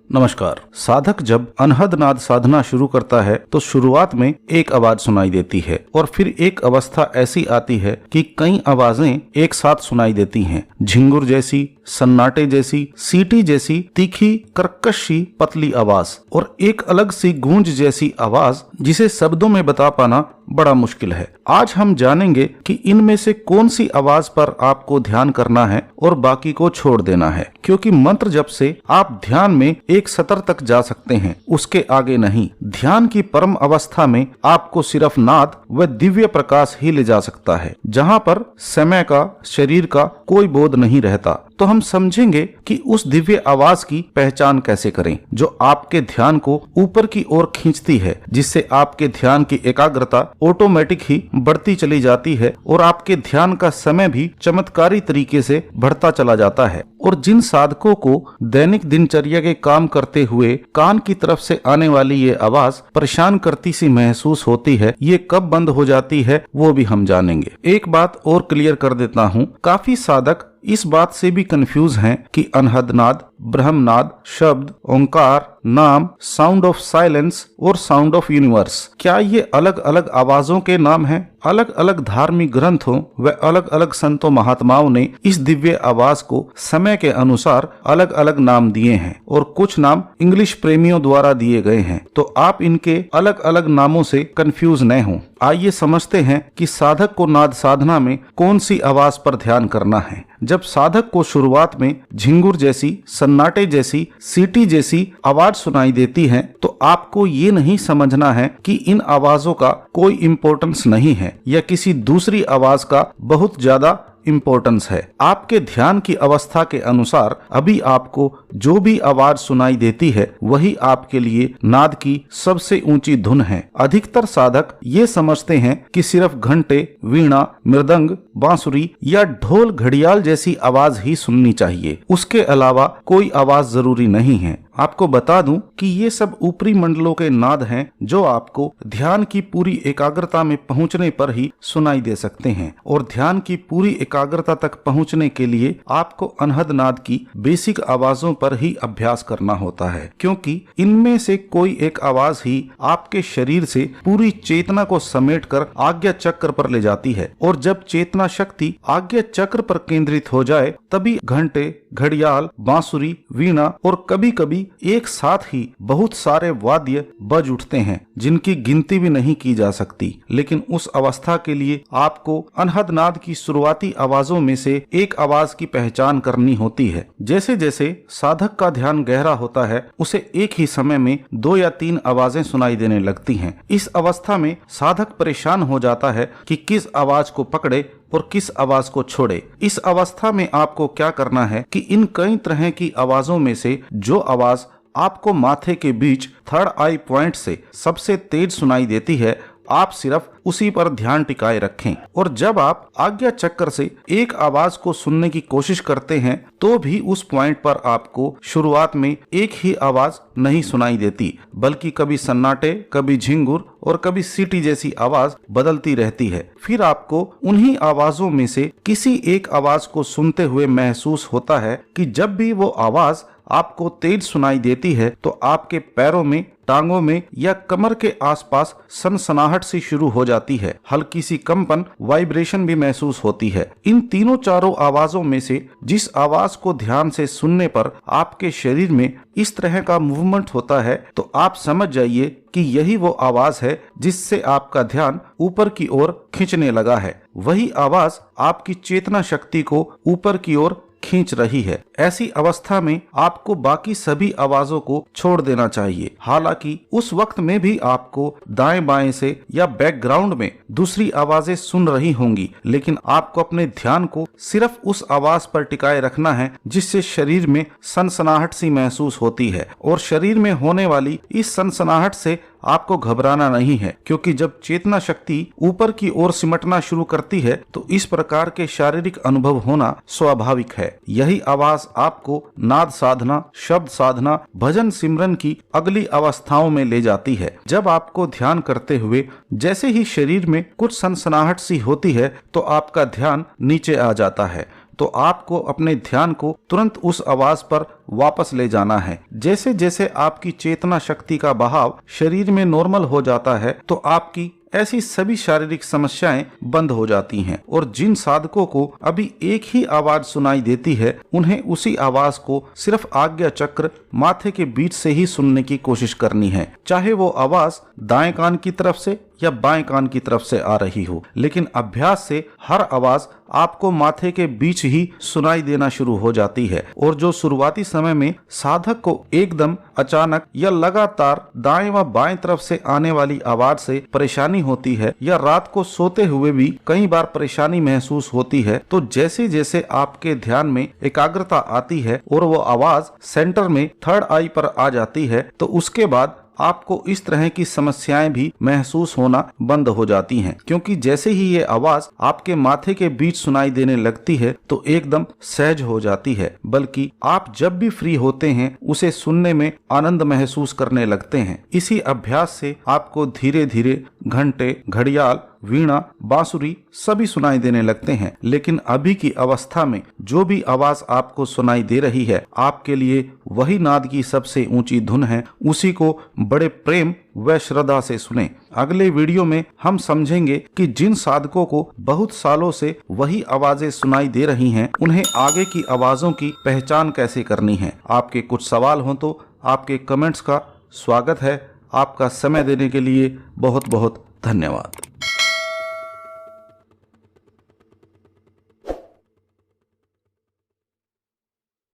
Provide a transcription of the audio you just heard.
नमस्कार। साधक जब अनहद नाद साधना शुरू करता है तो शुरुआत में एक आवाज सुनाई देती है और फिर एक अवस्था ऐसी आती है कि कई आवाजें एक साथ सुनाई देती हैं। झिंगुर जैसी, सन्नाटे जैसी, सीटी जैसी तीखी, कर्कशी, पतली आवाज और एक अलग सी गूंज जैसी आवाज जिसे शब्दों में बता पाना बड़ा मुश्किल है। आज हम जानेंगे कि इनमें से कौन सी आवाज पर आपको ध्यान करना है और बाकी को छोड़ देना है, क्योंकि मंत्र जप से आप ध्यान में एक सतर तक जा सकते हैं, उसके आगे नहीं। ध्यान की परम अवस्था में आपको सिर्फ नाद व दिव्य प्रकाश ही ले जा सकता है, जहाँ पर समय का, शरीर का कोई बोध नहीं रहता। तो हम समझेंगे कि उस दिव्य आवाज की पहचान कैसे करें जो आपके ध्यान को ऊपर की ओर खींचती है, जिससे आपके ध्यान की एकाग्रता ऑटोमेटिक ही बढ़ती चली जाती है और आपके ध्यान का समय भी चमत्कारी तरीके से बढ़ता चला जाता है। और जिन साधकों को दैनिक दिनचर्या के काम करते हुए कान की तरफ से आने वाली ये आवाज परेशान करती सी महसूस होती है, ये कब बंद हो जाती है वो भी हम जानेंगे। एक बात और क्लियर कर देता हूँ, काफी साधक इस बात से भी कंफ्यूज हैं कि अनहद नाद, ब्रह्मनाद, शब्द, ओंकार, नाम, साउंड ऑफ साइलेंस और साउंड ऑफ यूनिवर्स, क्या ये अलग अलग आवाजों के नाम हैं? अलग अलग धार्मिक ग्रंथों व अलग अलग संतों महात्माओं ने इस दिव्य आवाज को समय के अनुसार अलग अलग नाम दिए हैं और कुछ नाम इंग्लिश प्रेमियों द्वारा दिए गए हैं, तो आप इनके अलग अलग नामों से कंफ्यूज न हों। आइए समझते हैं कि साधक को नाद साधना में कौन सी आवाज पर ध्यान करना है। जब साधक को शुरुआत में झिंगुर जैसी, सन्नाटे जैसी, सीटी जैसी आवाज सुनाई देती है, तो आपको ये नहीं समझना है कि इन आवाजों का कोई इम्पोर्टेंस नहीं है या किसी दूसरी आवाज का बहुत ज्यादा इम्पोर्टेंस है। आपके ध्यान की अवस्था के अनुसार अभी आपको जो भी आवाज सुनाई देती है वही आपके लिए नाद की सबसे ऊंची धुन है। अधिकतर साधक ये समझते हैं कि सिर्फ घंटे, वीणा, मृदंग, बांसुरी या ढोल, घड़ियाल जैसी आवाज ही सुननी चाहिए, उसके अलावा कोई आवाज जरूरी नहीं है। आपको बता दूं कि ये सब ऊपरी मंडलों के नाद हैं जो आपको ध्यान की पूरी एकाग्रता में पहुंचने पर ही सुनाई दे सकते हैं, और ध्यान की पूरी एकाग्रता तक पहुंचने के लिए आपको अनहद नाद की बेसिक आवाजों पर ही अभ्यास करना होता है, क्योंकि इनमें से कोई एक आवाज ही आपके शरीर से पूरी चेतना को समेटकर आज्ञा चक्र पर ले जाती है, और जब चेतना शक्ति आज्ञा चक्र पर केंद्रित हो जाए तभी घंटे, घड़ियाल, बांसुरी, वीणा और कभी कभी एक साथ ही बहुत सारे वाद्य बज उठते हैं जिनकी गिनती भी नहीं की जा सकती। लेकिन उस अवस्था के लिए आपको अनहद नाद की शुरुआती आवाजों में से एक आवाज की पहचान करनी होती है। जैसे जैसे साधक का ध्यान गहरा होता है, उसे एक ही समय में 2 या 3 आवाजें सुनाई देने लगती हैं। इस अवस्था में साधक परेशान हो जाता है कि किस आवाज को पकड़े और किस आवाज को छोड़े। इस अवस्था में आपको क्या करना है कि इन कई तरह की आवाजों में से जो आवाज आपको माथे के बीच थर्ड आई पॉइंट से सबसे तेज सुनाई देती है, आप सिर्फ उसी पर ध्यान टिकाए रखें। और जब आप आज्ञा चक्र से एक आवाज को सुनने की कोशिश करते हैं तो भी उस पॉइंट पर आपको शुरुआत में एक ही आवाज नहीं सुनाई देती, बल्कि कभी सन्नाटे, कभी झिंगुर और कभी सीटी जैसी आवाज बदलती रहती है। फिर आपको उन्हीं आवाजों में से किसी एक आवाज को सुनते हुए महसूस होता है कि जब भी वो आवाज आपको तेज सुनाई देती है तो आपके पैरों में, टांगों में या कमर के आसपास सनसनाहट सी शुरू हो जाती है। हल्की सी कंपन, वाइब्रेशन भी महसूस होती है। इन तीनों चारों आवाजों में से जिस आवाज को ध्यान से सुनने पर आपके शरीर में इस तरह का मूवमेंट होता है, तो आप समझ जाइए कि यही वो आवाज है जिससे आपका ध्यान ऊपर की ओर खींचने लगा है। वही आवाज आपकी चेतना शक्ति को ऊपर की ओर खींच रही है। ऐसी अवस्था में आपको बाकी सभी आवाजों को छोड़ देना चाहिए। हालांकि उस वक्त में भी आपको दाएं बाएं से या बैकग्राउंड में दूसरी आवाजें सुन रही होंगी, लेकिन आपको अपने ध्यान को सिर्फ उस आवाज पर टिकाए रखना है जिससे शरीर में सनसनाहट सी महसूस होती है। और शरीर में होने वाली इस सनसनाहट से आपको घबराना नहीं है, क्योंकि जब चेतना शक्ति ऊपर की ओर सिमटना शुरू करती है तो इस प्रकार के शारीरिक अनुभव होना स्वाभाविक है। यही आवाज आपको नाद साधना, शब्द साधना, भजन सिमरन की अगली अवस्थाओं में ले जाती है। जब आपको ध्यान करते हुए जैसे ही शरीर में कुछ सनसनाहट सी होती है तो आपका ध्यान नीचे आ जाता है। तो आपको अपने ध्यान को तुरंत उस आवाज पर वापस ले जाना है। जैसे जैसे आपकी चेतना शक्ति का बहाव शरीर में नॉर्मल हो जाता है तो आपकी ऐसी सभी शारीरिक समस्याएं बंद हो जाती हैं। और जिन साधकों को अभी एक ही आवाज सुनाई देती है उन्हें उसी आवाज को सिर्फ आज्ञा चक्र माथे के बीच से ही सुनने की कोशिश करनी है, चाहे वो आवाज दाएं कान की तरफ से या बाएं कान की तरफ से आ रही हो। लेकिन अभ्यास से हर आवाज आपको माथे के बीच ही सुनाई देना शुरू हो जाती है। और जो शुरुआती समय में साधक को एकदम अचानक या लगातार दाएं व बाएं तरफ से आने वाली आवाज से परेशानी होती है या रात को सोते हुए भी कई बार परेशानी महसूस होती है, तो जैसे जैसे आपके ध्यान में एकाग्रता आती है और वो आवाज सेंटर में थर्ड आई पर आ जाती है, तो उसके बाद आपको इस तरह की समस्याएं भी महसूस होना बंद हो जाती हैं। क्योंकि जैसे ही ये आवाज आपके माथे के बीच सुनाई देने लगती है तो एकदम सहज हो जाती है, बल्कि आप जब भी फ्री होते हैं उसे सुनने में आनंद महसूस करने लगते हैं। इसी अभ्यास से आपको धीरे धीरे घंटे, घड़ियाल, वीणा, बांसुरी सभी सुनाई देने लगते हैं। लेकिन अभी की अवस्था में जो भी आवाज आपको सुनाई दे रही है आपके लिए वही नाद की सबसे ऊंची धुन है। उसी को बड़े प्रेम व श्रद्धा से सुने। अगले वीडियो में हम समझेंगे कि जिन साधकों को बहुत सालों से वही आवाजें सुनाई दे रही हैं उन्हें आगे की आवाजों की पहचान कैसे करनी है। आपके कुछ सवाल हो तो आपके कमेंट्स का स्वागत है। आपका समय देने के लिए बहुत बहुत धन्यवाद।